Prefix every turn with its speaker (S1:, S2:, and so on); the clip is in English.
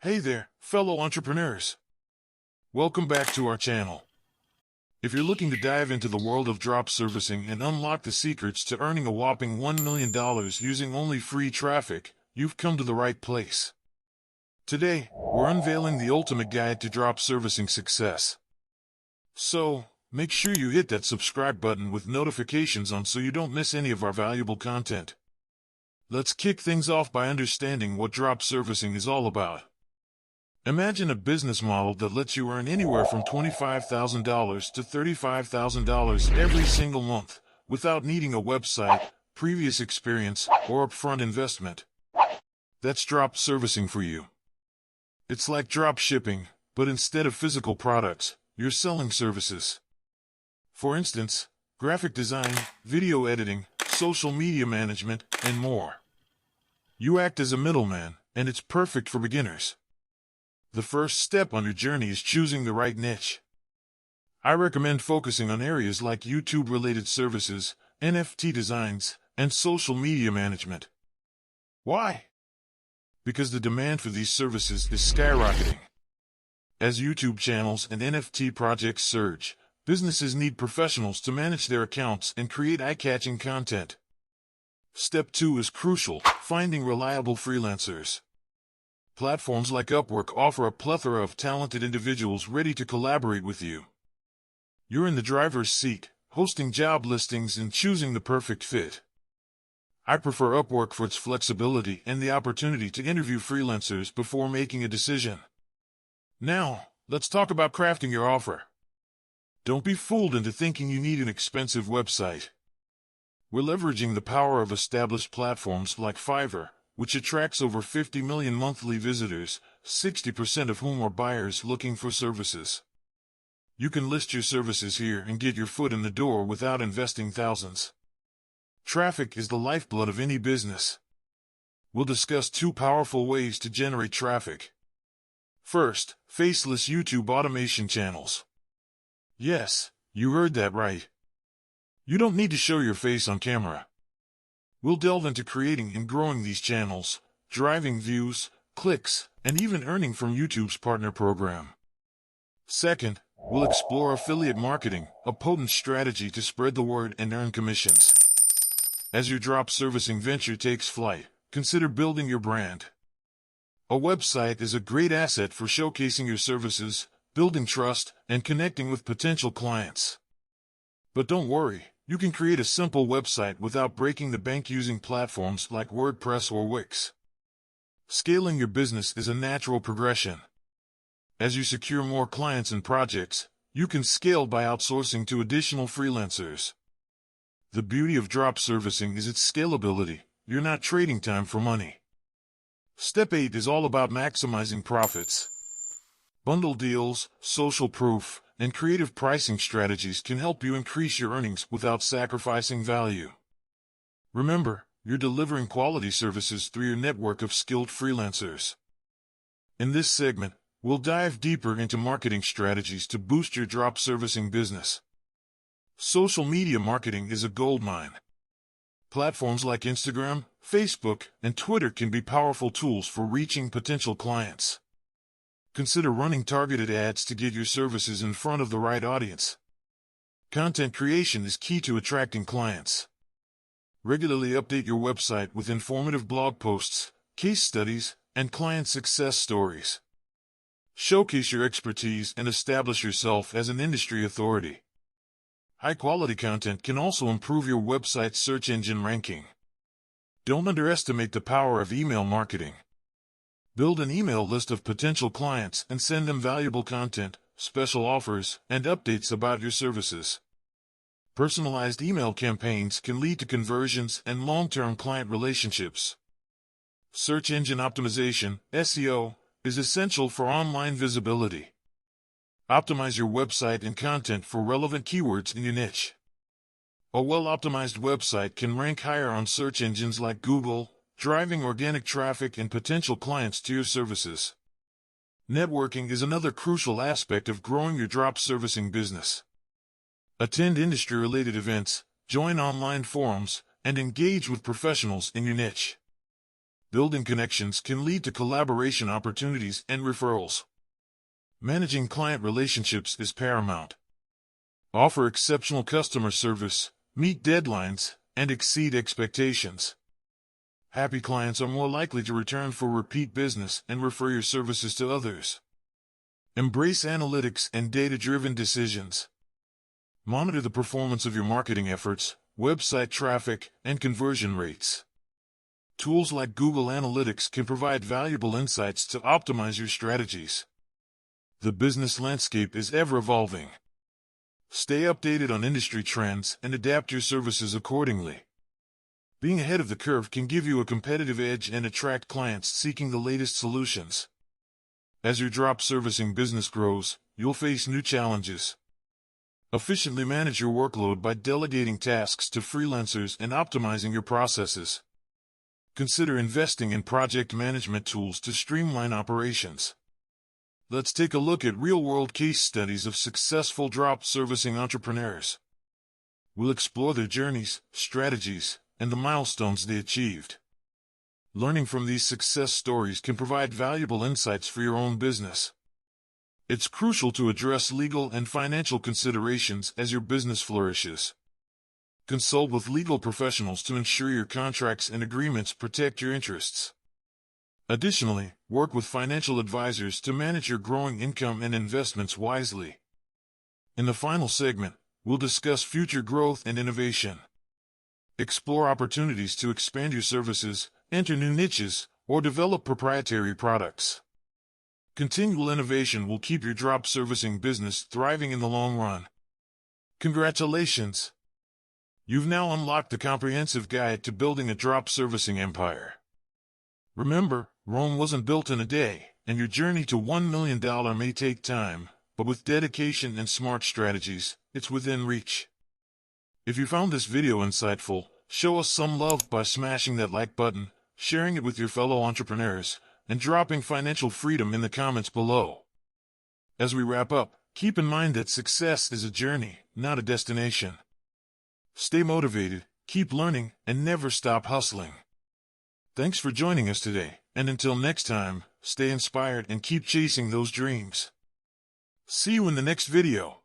S1: Hey there, fellow entrepreneurs. Welcome back to our channel. If you're looking to dive into the world of drop servicing and unlock the secrets to earning a whopping $1 million using only free traffic, you've come to the right place. Today, we're unveiling the ultimate guide to drop servicing success. So, make sure you hit that subscribe button with notifications on so you don't miss any of our valuable content. Let's kick things off by understanding what drop servicing is all about. Imagine a business model that lets you earn anywhere from $25,000 to $35,000 every single month, without needing a website, previous experience, or upfront investment. That's drop servicing for you. It's like drop shipping, but instead of physical products, you're selling services. For instance, graphic design, video editing, social media management, and more. You act as a middleman, and it's perfect for beginners. The first step on your journey is choosing the right niche. I recommend focusing on areas like YouTube-related services, NFT designs, and social media management. Why? Because the demand for these services is skyrocketing. As YouTube channels and NFT projects surge, businesses need professionals to manage their accounts and create eye-catching content. Step 2 is crucial: finding reliable freelancers. Platforms like Upwork offer a plethora of talented individuals ready to collaborate with you. You're in the driver's seat, hosting job listings and choosing the perfect fit. I prefer Upwork for its flexibility and the opportunity to interview freelancers before making a decision. Now, let's talk about crafting your offer. Don't be fooled into thinking you need an expensive website. We're leveraging the power of established platforms like Fiverr, which attracts over 50 million monthly visitors, 60% of whom are buyers looking for services. You can list your services here and get your foot in the door without investing thousands. Traffic is the lifeblood of any business. We'll discuss 2 powerful ways to generate traffic. First, faceless YouTube automation channels. Yes, you heard that right. You don't need to show your face on camera. We'll delve into creating and growing these channels, driving views, clicks, and even earning from YouTube's partner program. Second, we'll explore affiliate marketing, a potent strategy to spread the word and earn commissions. As your drop servicing venture takes flight, consider building your brand. A website is a great asset for showcasing your services, building trust, and connecting with potential clients. But don't worry. You can create a simple website without breaking the bank using platforms like WordPress or Wix. Scaling your business is a natural progression. As you secure more clients and projects, you can scale by outsourcing to additional freelancers. The beauty of drop servicing is its scalability. You're not trading time for money. Step 8 is all about maximizing profits. Bundle deals, social proof, and creative pricing strategies can help you increase your earnings without sacrificing value. Remember, you're delivering quality services through your network of skilled freelancers. In this segment, we'll dive deeper into marketing strategies to boost your drop servicing business. Social media marketing is a goldmine. Platforms like Instagram, Facebook, and Twitter can be powerful tools for reaching potential clients. Consider running targeted ads to get your services in front of the right audience. Content creation is key to attracting clients. Regularly update your website with informative blog posts, case studies, and client success stories. Showcase your expertise and establish yourself as an industry authority. High-quality content can also improve your website's search engine ranking. Don't underestimate the power of email marketing. Build an email list of potential clients and send them valuable content, special offers, and updates about your services. Personalized email campaigns can lead to conversions and long-term client relationships. Search engine optimization, SEO, is essential for online visibility. Optimize your website and content for relevant keywords in your niche. A well-optimized website can rank higher on search engines like Google, driving organic traffic and potential clients to your services. Networking is another crucial aspect of growing your drop servicing business. Attend industry-related events, join online forums, and engage with professionals in your niche. Building connections can lead to collaboration opportunities and referrals. Managing client relationships is paramount. Offer exceptional customer service, meet deadlines, and exceed expectations. Happy clients are more likely to return for repeat business and refer your services to others. Embrace analytics and data-driven decisions. Monitor the performance of your marketing efforts, website traffic, and conversion rates. Tools like Google Analytics can provide valuable insights to optimize your strategies. The business landscape is ever-evolving. Stay updated on industry trends and adapt your services accordingly. Being ahead of the curve can give you a competitive edge and attract clients seeking the latest solutions. As your drop servicing business grows, you'll face new challenges. Efficiently manage your workload by delegating tasks to freelancers and optimizing your processes. Consider investing in project management tools to streamline operations. Let's take a look at real-world case studies of successful drop servicing entrepreneurs. We'll explore their journeys, strategies, and the milestones they achieved. Learning from these success stories can provide valuable insights for your own business. It's crucial to address legal and financial considerations as your business flourishes. Consult with legal professionals to ensure your contracts and agreements protect your interests. Additionally, work with financial advisors to manage your growing income and investments wisely. In the final segment, we'll discuss future growth and innovation. Explore opportunities to expand your services, enter new niches, or develop proprietary products. Continual innovation will keep your drop servicing business thriving in the long run. Congratulations! You've now unlocked the comprehensive guide to building a drop servicing empire. Remember, Rome wasn't built in a day, and your journey to $1 million may take time, but with dedication and smart strategies, it's within reach. If you found this video insightful, show us some love by smashing that like button, sharing it with your fellow entrepreneurs, and dropping financial freedom in the comments below. As we wrap up, keep in mind that success is a journey, not a destination. Stay motivated, keep learning, and never stop hustling. Thanks for joining us today, and until next time, stay inspired and keep chasing those dreams. See you in the next video.